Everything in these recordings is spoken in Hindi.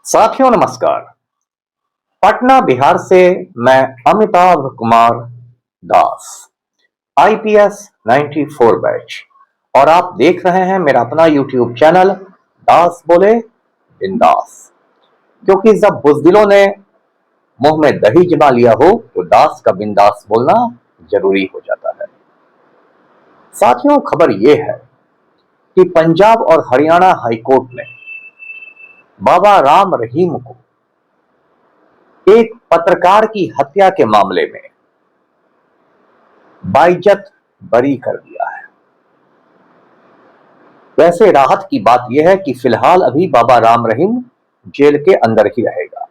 साथियों नमस्कार। पटना बिहार से मैं अमिताभ कुमार दास, आईपीएस 94 बैच, और आप देख रहे हैं मेरा अपना यूट्यूब चैनल दास बोले बिंदास। क्योंकि जब बुजदिलों ने मुंह में दही जमा लिया हो तो दास का बिंदास बोलना जरूरी हो जाता है। साथियों, खबर यह है कि पंजाब और हरियाणा हाईकोर्ट ने बाबा राम रहीम को एक पत्रकार की हत्या के मामले में बाइज्जत बरी कर दिया है। वैसे राहत की बात यह है कि फिलहाल अभी बाबा राम रहीम जेल के अंदर ही रहेगा।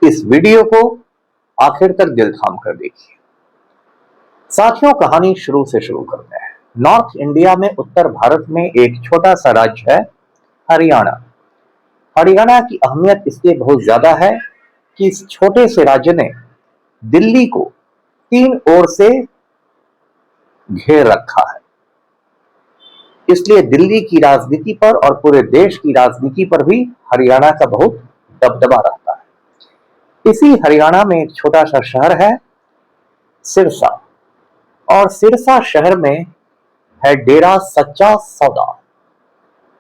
इस वीडियो को आखिर तक दिल थाम कर देखिए। साथियों, कहानी शुरू से शुरू करते हैं। नॉर्थ इंडिया में उत्तर भारत में एक छोटा सा राज्य है हरियाणा। हरियाणा की अहमियत इसलिए बहुत ज्यादा है कि इस छोटे से राज्य ने दिल्ली को तीन ओर से घेर रखा है। इसलिए दिल्ली की राजनीति पर और पूरे देश की राजनीति पर भी हरियाणा का बहुत दबदबा रहता है। इसी हरियाणा में एक छोटा सा शहर है सिरसा, और सिरसा शहर में है डेरा सच्चा सौदा।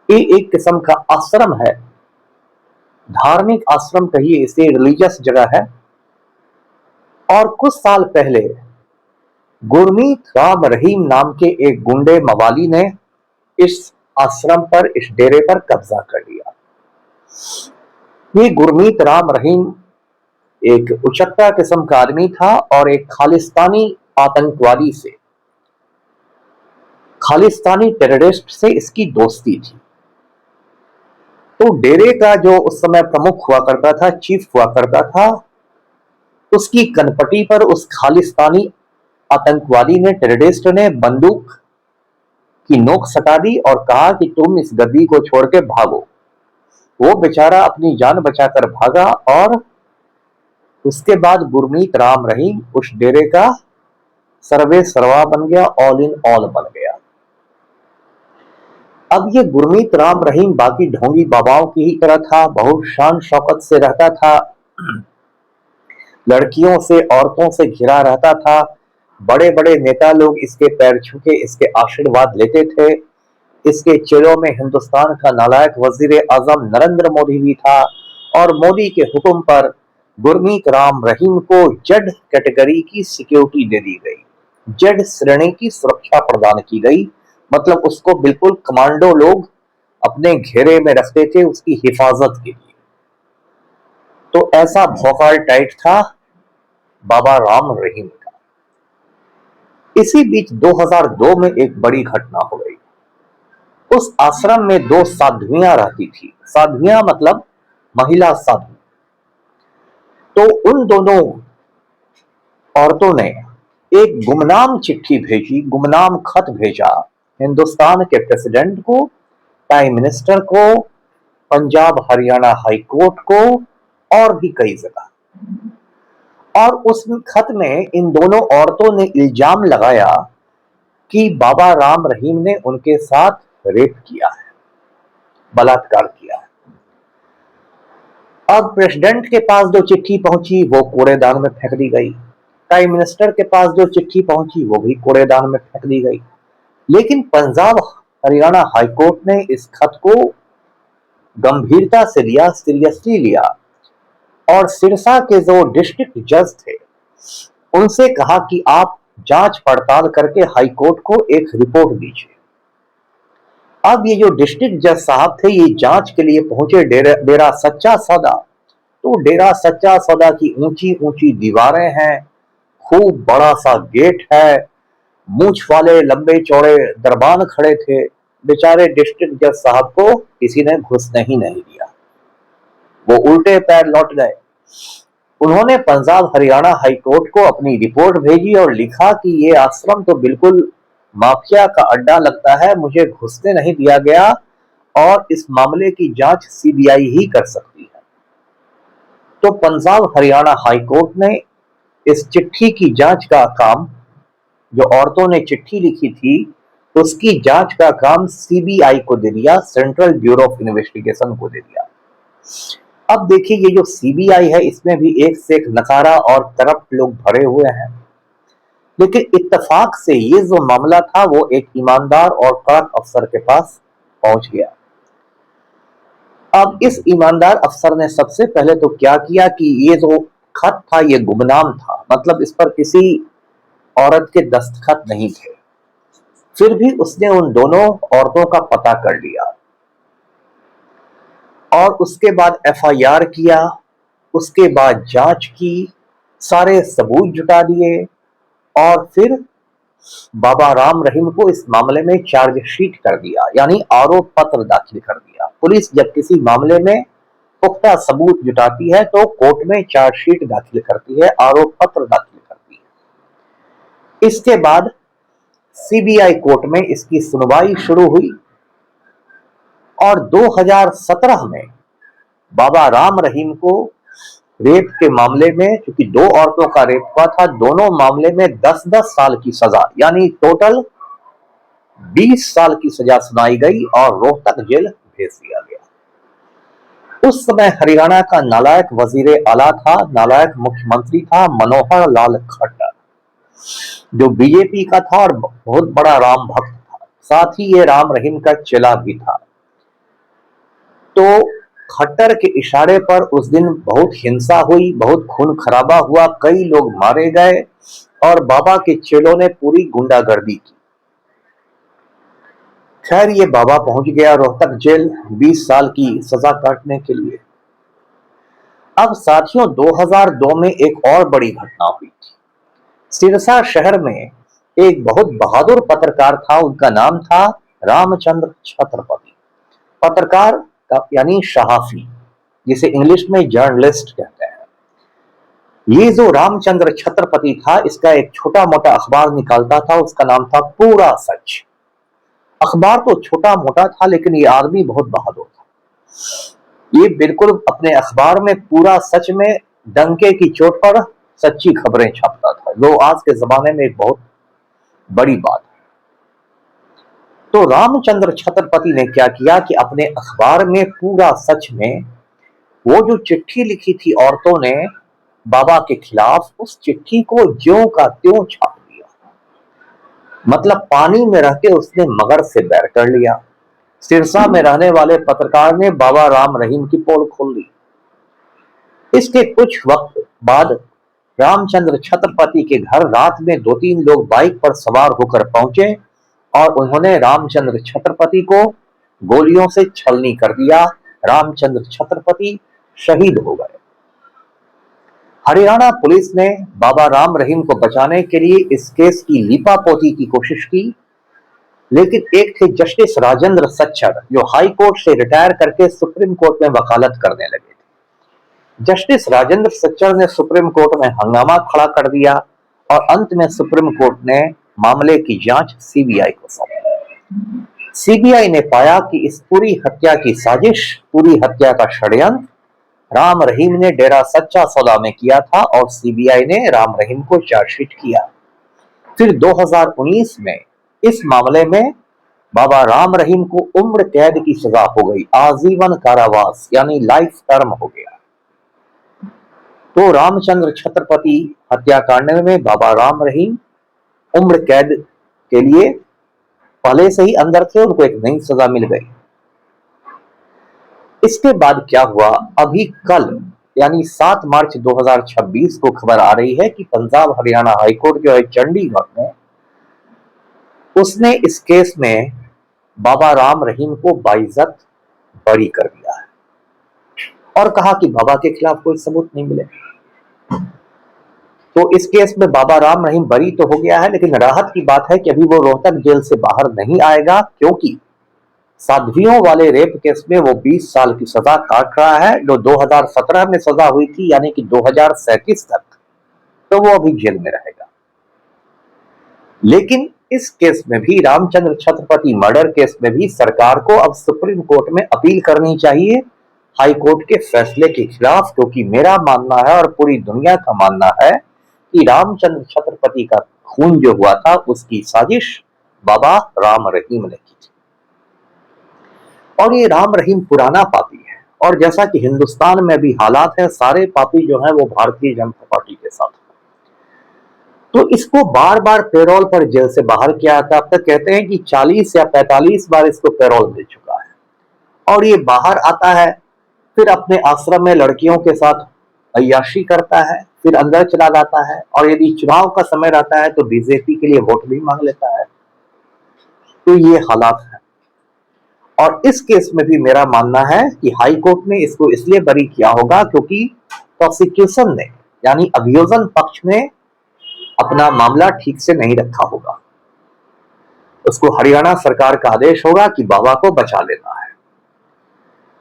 ये एक किस्म का आश्रम है, धार्मिक आश्रम कहिए इसे, रिलीजियस जगह है। और कुछ साल पहले गुरमीत राम रहीम नाम के एक गुंडे मवाली ने इस आश्रम पर, इस डेरे पर कब्जा कर लिया। ये गुरमीत राम रहीम एक उचक्का किस्म का आदमी था और एक खालिस्तानी आतंकवादी से, खालिस्तानी टेररिस्ट से इसकी दोस्ती थी। तो डेरे का जो उस समय प्रमुख हुआ करता था, चीफ हुआ करता था, उसकी कनपटी पर उस खालिस्तानी आतंकवादी ने, टेररिस्ट ने बंदूक की नोक सटा दी और कहा कि तुम इस गद्दी को छोड़ के भागो। वो बेचारा अपनी जान बचाकर भागा और उसके बाद गुरमीत राम रहीम उस डेरे का सर्वे सर्वा बन गया, ऑल इन ऑल बन गया। अब ये गुरमीत राम रहीम बाकी ढोंगी बाबाओं की ही तरह था, बहुत शान शौकत से रहता था, लड़कियों से औरतों से घिरा रहता था। बड़े बड़े नेता लोग इसके पैर छू के इसके आशीर्वाद लेते थे। इसके चेलों में हिंदुस्तान का नालायक वजीर आजम नरेंद्र मोदी भी था, और मोदी के हुक्म पर गुरमीत राम रहीम को जेड कैटेगरी की सिक्योरिटी दे दी गई, जेड श्रेणी की सुरक्षा प्रदान की गई। मतलब उसको बिल्कुल कमांडो लोग अपने घेरे में रखते थे उसकी हिफाजत के लिए। तो ऐसा भौकाल टाइट था बाबा राम रहीम का। इसी बीच 2002 में एक बड़ी घटना हो गई। उस आश्रम में दो साध्वियां रहती थी। साध्वियां मतलब महिला साधु। तो उन दोनों औरतों ने एक गुमनाम चिट्ठी भेजी, गुमनाम खत भेजा हिंदुस्तान के प्रेसिडेंट को, प्राइम मिनिस्टर को, पंजाब हरियाणा हाई कोर्ट को और भी कई जगह। और उस खत में इन दोनों औरतों ने इल्जाम लगाया कि बाबा राम रहीम ने उनके साथ रेप किया है, बलात्कार किया है। अब प्रेसिडेंट के पास जो चिट्ठी पहुंची वो कूड़ेदान में फेंक दी गई, प्राइम मिनिस्टर के पास जो चिट्ठी पहुंची वो भी कूड़ेदान में फेंक दी गई। लेकिन पंजाब हरियाणा हाईकोर्ट ने इस खत को गंभीरता से लिया, सीरियसली लिया, और सिरसा के जो डिस्ट्रिक्ट जज थे उनसे कहा कि आप जांच पड़ताल करके हाई कोर्ट को एक रिपोर्ट दीजिए। अब ये जो डिस्ट्रिक्ट जज साहब थे ये जांच के लिए पहुंचे डेरा सच्चा सौदा। तो डेरा सच्चा सौदा की ऊंची ऊंची दीवारें हैं, खूब बड़ा सा गेट है, मूंछ वाले लंबे चौड़े दरबान खड़े थे। बेचारे डिस्ट्रिक्ट जज साहब को किसी ने घुसने ही नहीं दिया, वो उल्टे पैर लौट गए। उन्होंने पंजाब हरियाणा हाई कोर्ट को अपनी रिपोर्ट भेजी और लिखा कि ये आश्रम तो बिल्कुल माफिया का अड्डा लगता है, मुझे घुसने नहीं दिया गया और इस मामले की जांच सीबीआई ही कर सकती है। तो पंजाब हरियाणा हाई कोर्ट ने इस चिट्ठी की जांच का काम, जो औरतों ने चिट्ठी लिखी थी उसकी जांच का काम सीबीआई को दे दिया, सेंट्रल ब्यूरो ऑफ इन्वेस्टिगेशन को दे दिया। अब देखिए, ये जो सीबीआई है इसमें भी एक से एक नकारा और करप्ट लोग भरे हुए हैं, लेकिन इत्तेफाक से ये जो मामला था वो एक ईमानदार और कड़क अफसर के पास पहुंच गया। अब इस ईमानदार अफसर ने सबसे पहले तो क्या किया कि ये जो खत था ये गुमनाम था, मतलब इस पर किसी औरत के दस्तखत नहीं थे। फिर भी उसने उन दोनों औरतों का पता कर लिया और उसके बाद एफआईआर किया, उसके बाद जांच की, सारे सबूत जुटा दिए और फिर बाबा राम रहीम को इस मामले में चार्जशीट कर दिया, यानी आरोप पत्र दाखिल कर दिया। पुलिस जब किसी मामले में पुख्ता सबूत जुटाती है तो कोर्ट में चार्जशीट दाखिल करती है, आरोप पत्र दाखिल करती है। इसके बाद सीबीआई कोर्ट में इसकी सुनवाई शुरू हुई और 2017 में बाबा राम रहीम को रेप के मामले में, क्योंकि दो औरतों का रेप हुआ था, दोनों मामले में 10-10 साल की सजा, यानी टोटल 20 साल की सजा सुनाई गई और रोहतक जेल भेज दिया गया। उस समय हरियाणा का नालायक वजीर आला था, नालायक मुख्यमंत्री था मनोहर लाल खट्टर, जो बीजेपी का था और बहुत बड़ा राम भक्त था। साथ ही ये राम रहीम का चेला भी था। तो खट्टर के इशारे पर उस दिन बहुत हिंसा हुई, बहुत खून खराबा हुआ, कई लोग मारे गए और बाबा के चेलों ने पूरी गुंडागर्दी की। खैर, ये बाबा पहुंच गया रोहतक जेल 20 साल की सजा काटने के लिए। अब साथियों, 2002 में एक और बड़ी घटना हुई थी। सिरसा शहर में एक बहुत बहादुर पत्रकार था, उनका नाम था रामचंद्र छत्रपति। पत्रकार यानी सहाफी, जिसे इंग्लिश में जर्नलिस्ट कहते हैं। ये जो रामचंद्र छत्रपति था, इसका एक छोटा मोटा अखबार निकालता था, उसका नाम था पूरा सच। अखबार तो छोटा मोटा था लेकिन ये आदमी बहुत बहादुर था। ये बिल्कुल अपने अखबार में पूरा सच में डंके की चोट पर सच्ची खबरें छापता था, जो आज के जमाने में एक बहुत बड़ी बात है। तो रामचंद्र छत्रपति ने क्या किया कि अपने अखबार में पूरा सच में वो जो चिट्ठी लिखी थी औरतों ने बाबा के खिलाफ, उस चिट्ठी को ज्यों का त्यों छाप दिया। मतलब पानी में रह के उसने मगर से बैर कर लिया। सिरसा में रहने वाले पत्रकार ने बाबा राम रहीम की पोल खोल दी। इसके कुछ वक्त बाद रामचंद्र छत्रपति के घर रात में 2-3 लोग बाइक पर सवार होकर पहुंचे और उन्होंने रामचंद्र छत्रपति को गोलियों से छलनी कर दिया। रामचंद्र छत्रपति शहीद हो गए। हरियाणा पुलिस ने बाबा राम रहीम को बचाने के लिए इस केस की लीपापोती की कोशिश की, लेकिन एक थे जस्टिस राजेंद्र सच्चर, जो हाई कोर्ट से रिटायर करके सुप्रीम कोर्ट में वकालत करने लगे थे। जस्टिस राजेंद्र सच्चर ने सुप्रीम कोर्ट में हंगामा खड़ा कर दिया और अंत में सुप्रीम कोर्ट ने मामले की जांच सीबीआई को सौंपी। सीबीआई ने पाया कि इस पूरी हत्या की साजिश, पूरी हत्या का षड्यंत्र राम रहीम ने डेरा सच्चा सौदा में किया था और सीबीआई ने राम रहीम को चार्जशीट किया। फिर 2019 में इस मामले में बाबा राम रहीम को उम्र कैद की सजा हो गई, आजीवन कारावास यानी लाइफ टर्म हो गया। तो रामचंद्र छत्रपति हत्याकांड में बाबा राम रहीम उम्र कैद के लिए पहले से ही अंदर थे, उनको एक नई सजा मिल गई। इसके बाद क्या हुआ, अभी कल यानी 7 मार्च 2026 को खबर आ रही है कि पंजाब हरियाणा हाईकोर्ट जो है चंडीगढ़ में, उसने इस केस में बाबा राम रहीम को बाइज्जत बरी कर दिया है और कहा कि बाबा के खिलाफ कोई सबूत नहीं मिले। तो इस केस में बाबा राम रहीम बरी तो हो गया है, लेकिन राहत की बात है कि अभी वो रोहतक जेल से बाहर नहीं आएगा, क्योंकि साध्वियों वाले रेप केस में वो 20 साल की सजा काट रहा है, जो 2017 में सजा हुई थी, यानी कि 2037 तक, तो वो अभी जेल में रहेगा। लेकिन इस केस में भी, रामचंद्र छत्रपति मर्डर केस में भी, सरकार को अब सुप्रीम कोर्ट में अपील करनी चाहिए हाई कोर्ट के फैसले के खिलाफ, क्योंकि मेरा मानना है और पूरी दुनिया का मानना है कि रामचंद्र छत्रपति का खून जो हुआ था उसकी साजिश बाबा राम रहीम ने की थी। और ये राम रहीम पुराना पापी है, और जैसा कि हिंदुस्तान में भी हालात है, सारे पापी जो हैं वो भारतीय जनता पार्टी के साथ। तो इसको बार बार पेरोल पर जेल से बाहर किया था। अब तक कहते हैं कि 40 या 45 बार इसको पेरोल मिल चुका है और ये बाहर आता है, फिर अपने आश्रम में लड़कियों के साथ अय्याशी करता है, फिर अंदर चला जाता है और यदि चुनाव का समय रहता है तो बीजेपी के लिए वोट भी मांग लेता है। तो ये हालात है और इस केस में भी मेरा मानना है कि हाई कोर्ट ने इसको इसलिए बरी किया होगा क्योंकि प्रोसिक्यूशन ने यानी अभियोजन पक्ष ने अपना मामला ठीक से नहीं रखा होगा। उसको हरियाणा सरकार का आदेश होगा कि बाबा को बचा लेना है।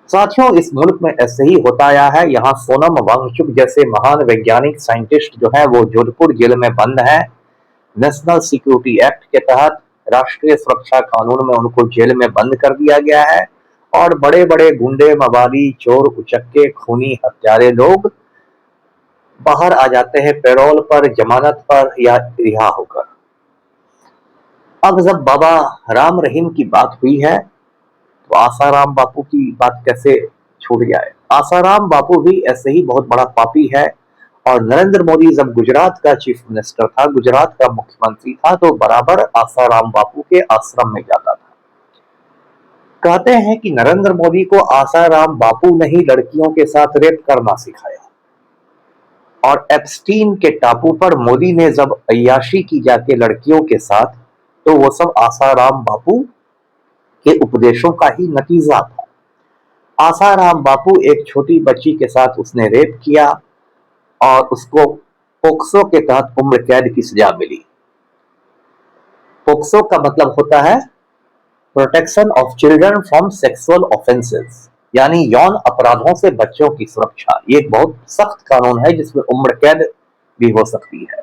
साथियों, इस मुल्क में ऐसे ही होता आया है। यहाँ सोनम वांगचुक जैसे महान वैज्ञानिक साइंटिस्ट जो है वो जोधपुर जेल में बंद है। नेशनल सिक्योरिटी एक्ट के तहत राष्ट्रीय सुरक्षा कानून में उनको जेल में बंद कर दिया गया है और बड़े बड़े गुंडे, मवाली, चोर, उचक्के, खूनी, हत्यारे लोग बाहर आ जाते हैं पैरोल पर, जमानत पर या रिहा होकर। अब जब बाबा राम रहीम की बात हुई है तो आसाराम बापू की बात कैसे छूट जाए। आसाराम बापू भी ऐसे ही बहुत बड़ा पापी है और नरेंद्र मोदी जब गुजरात का चीफ मिनिस्टर था, गुजरात का मुख्यमंत्री था, तो बराबर आसाराम बापू के आश्रम में जाता था। कहते हैं कि नरेंद्र मोदी को आसाराम बापू ने ही लड़कियों के साथ रेप करना सिखाया और एप्स्टीन के टापू पर मोदी ने जब अय्याशी की जाके लड़कियों के साथ, तो वो सब आसाराम बापू के उपदेशों का ही नतीजा था। आसाराम बापू एक छोटी बच्ची के साथ उसने रेप किया और उसको पोक्सो के तहत उम्र कैद की सजा मिली। पोक्सो का मतलब होता है protection of children from sexual offences, यानी यौन अपराधों से बच्चों की सुरक्षा। ये एक बहुत सख्त कानून है जिसमें उम्र कैद भी हो सकती है।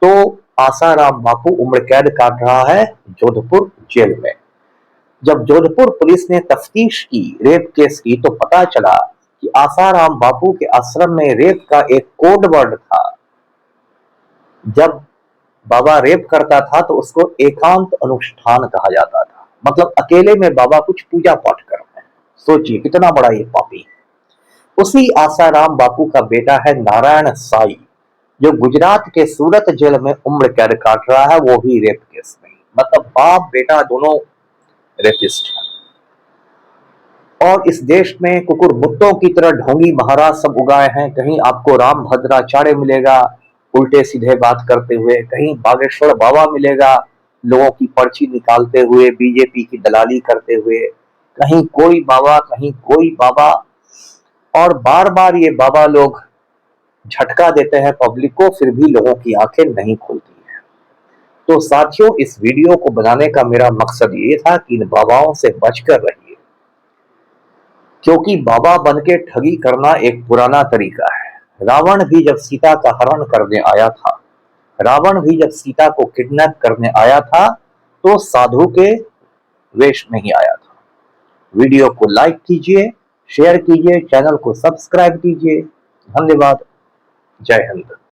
तो आसाराम बापू उम्र कैद काट रहा है जोधपुर जेल में। जब जोधपुर पुलिस ने तफ्तीश की रेप केस की तो पता चला कि आसाराम बापू के आश्रम में रेप का एक कोड वर्ड था। जब बाबा रेप करता था तो उसको एकांत अनुष्ठान कहा जाता था, मतलब अकेले में बाबा कुछ पूजा पाठ कर रहे हैं। सोचिए कितना बड़ा ये पापी। उसी आसाराम बापू का बेटा है नारायण साई, जो गुजरात के सूरत जेल में उम्र कैद काट रहा है, वो भी रेप केस में। मतलब बाप बेटा दोनों रेपिस्ट हैं। और इस देश में कुकुर मुत्तों की तरह ढोंगी महाराज सब उगाए हैं। कहीं आपको राम भद्राचार्य मिलेगा उल्टे सीधे बात करते हुए, कहीं बागेश्वर बाबा मिलेगा लोगों की पर्ची निकालते हुए, बीजेपी की दलाली करते हुए, कहीं कोई बाबा कहीं कोई बाबा। और बार बार ये बाबा लोग झटका देते हैं पब्लिक को, फिर भी लोगों की आंखें नहीं खुलती हैं। तो साथियों, इस वीडियो को बनाने का मेरा मकसद ये था कि इन बाबाओं से बचकर रहिए, क्योंकि बाबा बनके ठगी करना एक पुराना तरीका है। रावण भी जब सीता का हरण करने आया था, रावण भी जब सीता को किडनैप करने आया था, तो साधु के वेश में ही आया था। वीडियो को लाइक कीजिए, शेयर कीजिए, चैनल को सब्सक्राइब कीजिए। धन्यवाद। जय हिंद।